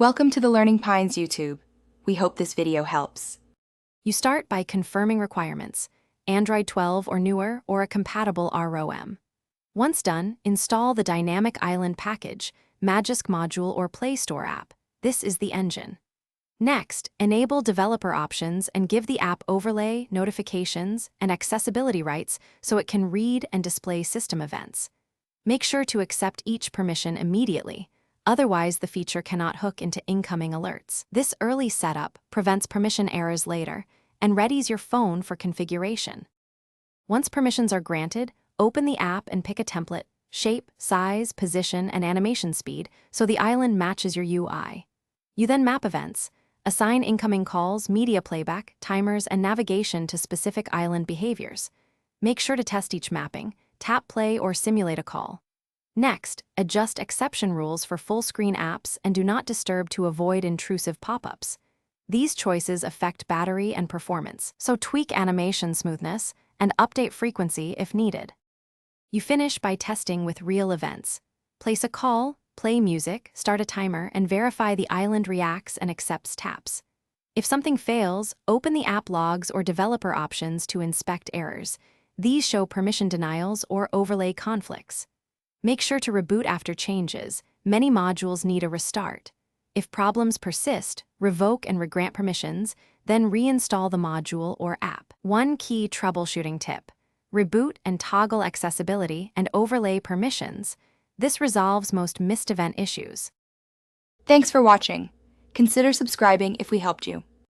Welcome to the Learning Pines YouTube. We hope this video helps. You start by confirming requirements, Android 12 or newer or a compatible ROM. Once done, install the Dynamic Island package, Magisk module or Play Store app. This is the engine. Next, enable developer options and give the app overlay, notifications, and accessibility rights so it can read and display system events. Make sure to accept each permission immediately. Otherwise, the feature cannot hook into incoming alerts. This early setup prevents permission errors later and readies your phone for configuration. Once permissions are granted, open the app and pick a template, shape, size, position, and animation speed so the island matches your UI. You then map events, assign incoming calls, media playback, timers, and navigation to specific island behaviors. Make sure to test each mapping, tap play, or simulate a call. Next, adjust exception rules for full-screen apps and do not disturb to avoid intrusive pop-ups. These choices affect battery and performance, so tweak animation smoothness and update frequency if needed. You finish by testing with real events. Place a call, play music, start a timer, and verify the island reacts and accepts taps. If something fails, open the app logs or developer options to inspect errors. These show permission denials or overlay conflicts. Make sure to reboot after changes. Many modules need a restart. If problems persist, revoke and regrant permissions, then reinstall the module or app. One key troubleshooting tip: reboot and toggle accessibility and overlay permissions. This resolves most missed event issues. Thanks for watching. Consider subscribing if we helped you.